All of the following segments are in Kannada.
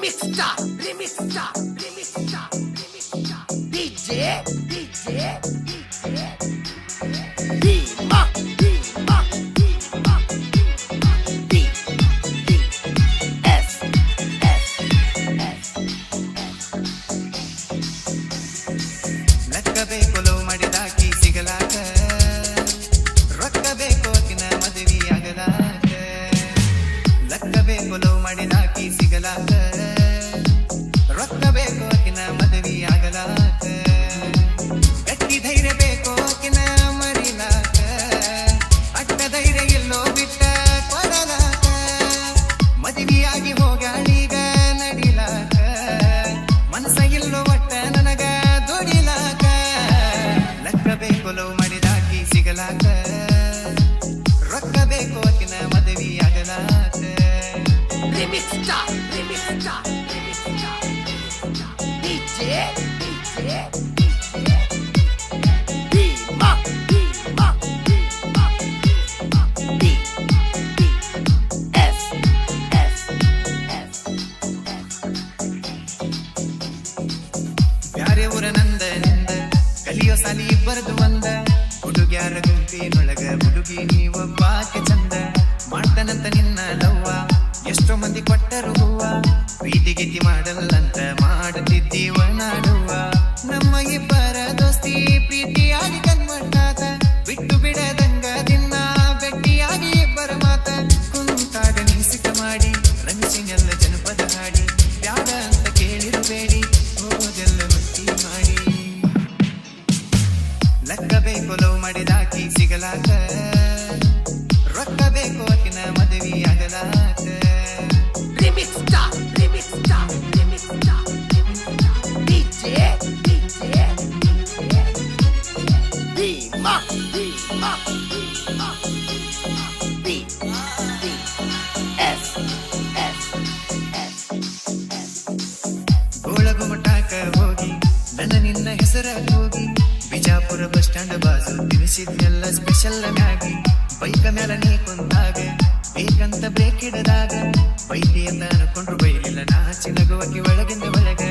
Remix star, remix star, remix star, remix star. DJ, DJ, DJ. Dima, Dima, Dima, D, D, S, S, S. ಲಕ್ಕಬೇಕು ಲವ್ ಮಾಡಿದಾಕಿ ಸಿಗಲಾಕ ರೊಕ್ಕಬೇಕು ಅಕಿನ ಮದುವೆ ಆಗಲಾಕ ಲಕ್ಕಬೇಕು ಲವ್ ಮಾಡಿದಾಕಿ ಸಿಗಲಾಕ ರೊಕ್ಕಬೇಕು ಅಕಿನ ಮದುವೆ ಆಗಲಾಕ ಗಟ್ಟಿ ಧೈರ್ಯ ಬೇಕು ಅಕಿನ ಮರಿಲಾಕ ಅಟ್ಟ ಧೈರ್ಯ ಎಲ್ಲೋ ಬಿಟ್ಟ ಕೊಡಲಾಕ ಮದುವೆಯಾಗಿ ಹೋಗಾಳೀಗ ನಡಿಲಾಕ ಮನಸ್ಸ ಇಲ್ಲೋ ಒಟ್ಟ ನನಗ ದುಡಿಲಾಕ ಲಕ್ಕಬೇಕು ಲವ್ ಮಾಡಿದಾಕಿ ಸಿಗಲಾಕ ರೊಕ್ಕ ಬೇಕು ಅಕಿನ ಮದುವೆ ಆಗಲಾಕ Remix star, remix star, remix star, remix star. DJ, DJ, DJ. Dima, Dima, Dima, Dima. D, D, S, S, S, S. ಬ್ಯಾರೆ ಊರ ನಂದ ನಿಂದ ಕಲಿಯೋ ಸಾಲಿ ಇಬ್ಬರದು ಒಂದ ಹುಡುಗ್ಯಾರ ಗುಂಪಿನೊಳಗ ಹುಡುಗಿ ನೀವೊಬ್ಬಾಕೆ ಚಂದ ಮಾಡ್ತಾನಂತ ನಿನ್ನ ಲವ್ವ ಎಷ್ಟೋ ಮಂದಿ ಕೊಟ್ಟರು ಹೂವ ಪ್ರೀತಿ ಗಿತಿ ಮಾಡಲ್ಲಂತ ಮಾಡುತ್ತಿದ್ದೀವ ನಾಡುವ ನಮ್ಮ ಇಬ್ಬರ ದೋಸ್ತಿ ಪ್ರೀತಿಯಾಗಿ ಕನ್ಮಟ್ಟಾತ ಬಿಟ್ಟು ಬಿಡದಂಗ ದಿನ ಭೇಟಿಯಾಗಿ ಇಬ್ಬರ ಮಾತ ಕುಂತಾಗ ನೀಸಿಕ ಮಾಡಿ ರಂಜಿನೆಲ್ಲ ಜನಪದ ಹಾಡಿ ಬ್ಯಾಡ ಅಂತ ಕೇಳಿರಬೇಡಿ ಹೋದೆಲ್ಲ ಮಟ್ಟಿ ಮಾಡಿ ಲಕ್ಕ ಬೇಕು ಲವ್ ಮಾಡಿದಾಕಿ ಸಿಗಲಾಕ ರೊಕ್ಕ ಬೇಕು ಅಕಿನ ಮದುವೆ ಆಗಲಾಕ Remix star, remix star, remix star, remix star. DJ, DJ, DJ. Dima, Dima, Dima, Dima. D, D, S, S, S, S. ಗೋಳಗುಮಟಾಕ ಹೋಗಿ ನನ್ನ ನಿನ್ನ ಹೆಸರ ಹೋಗಿ ಬಿಜಾಪುರ ಬಸ್ ಸ್ಟ್ಯಾಂಡ್ ಬಾಜು ತಿನಿಸಿದ್ನೆಲ್ಲ ಸ್ಪೆಷಲ್ ಮ್ಯಾಗಿ ಬೈಕ ಮ್ಯಾಲ ನೀ ಕುಂದಾಗ ಬೇಕಂತ ಬ್ರೇಕ್ ಹಿಡದಾಗ ಬೈತಿ ಅಂತ ಅನ್ಕೊಂಡ್ರು ಬೈಲಿಲ್ಲ ನಾಚಿನಗುವಕಿ ಒಳಗಿಂದ ಒಳಗ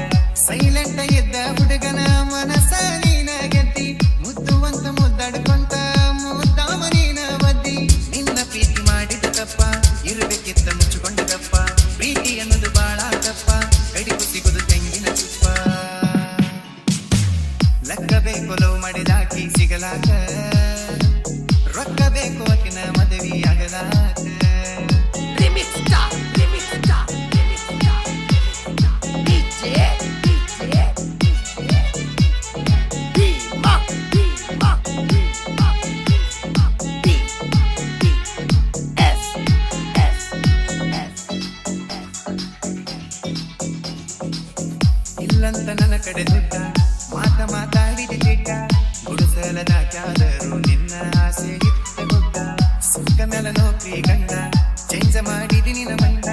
ಸೈಲೆಂಟ್ ಇದ್ದ ಹುಡುಗನ ಮನಸ್ಸ ನೀನ ಗೆದ್ದಿ ಮುದ್ದುವಂತ ಮುದ್ದಾಡ್ಕೊಂತ ಮುದ್ದಾಮ ನೀನ ಬದ್ದಿ ನಿನ್ನ ಪ್ರೀತಿ ಮಾಡಿದ ತಪ್ಪ ಇರಬೇಕಿತ್ತ ಮುಚ್ಚಿಕೊಂಡದಪ್ಪ ಪ್ರೀತಿ ಅನ್ನೋದು ಬಾಳ ತಪ್ಪ ಕಡಿಪು ಸಿಗುದು ತೆಂಗಿನ ತುಪ್ಪ ಲಕ್ಕ ಬೇಕು ಲವ್ ಮಾಡಿದಾಕಿ ಸಿಗಲಾಕ ರೊಕ್ಕ ಬೇಕು ಅಕಿನ ಮದುವೆ ಆಗಲಾಕ Remix star, remix star, remix star, remix star. DJ, DJ, DJ. Dima, Dima, Dima, Dima. D, D, S, S, S, S. ಇಲ್ಲಂತ ನನ್ನ ಕಡೆ ದುಡ್ಡ ಮಾತಾಡಿದ ಗಿಡ್ಡ ಗುಡಿಸಲದಾಕ್ಯಾದರೂ ನಿನ್ನ ಆಸೆ ಇತ್ತ ಗುಡ್ಡ ಸಿಕ್ಕ ಮೇಲೆ ನೌಕರಿ ಗಂಡ ಚೇಂಜ ಮಾಡಿದಿ ನಿನ್ನ ಮಂಡ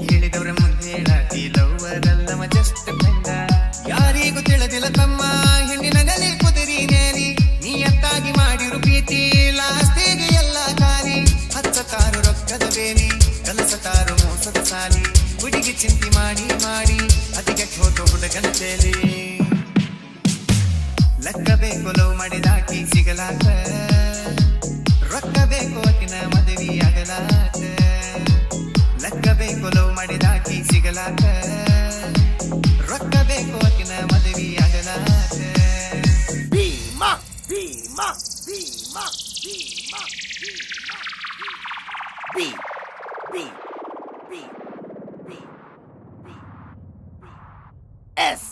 ಹೇಳಿದವ್ರ ಮುಂದೆ ಹೇಳಾತಿ ಲವ್ವರಲ್ಲವ ಜಸ್ಟ್ ಫ್ರೆಂಡ ಯಾರಿಗೂ ತಿಳಿದಿಲ್ಲ ತಮ್ಮ ಹೆಣ್ಣಿನ ನೆಲೆ ಕುದುರಿ ನೇರಿ ನೀಯತ್ತಾಗಿ ಮಾಡಿರು ಪ್ರೀತಿ ಲಾಸ್ಟಿಗೆ ಎಲ್ಲ ಖಾಲಿ ಹಚ್ಚತಾರು ರೊಕ್ಕದ ಬೇಲಿ ಕಲಸತಾರು ಮೋಸದ ಸಾಲಿ ಹುಡುಗಿ ಚಿಂತೆ ಮಾಡಿ ಮಾಡಿ ಅದಕ್ಕೆ ಹೋತು ಹುಡುಗನ ತೇಲಿ ಲಕ್ಕ ಬೇಕು ಲವ್ ಮಾಡಿದಾಕಿ ಸಿಗಲಾಕ ರೊಕ್ಕ ಬೇಕು ಅಕಿನ ಮದುವೆ ಆಗಲಾಕ ಲಕ್ಕ ಬೇಕು ಲವ್ ಮಾಡಿದಾಕಿ ಸಿಗಲಾಕ ರೊಕ್ಕ ಬೇಕು ಅಕಿನ ಮದುವೆ ಆಗಲಾಕ Dima, Dima, Dima, Dima, Dima. D, D, D, D, D, D. S.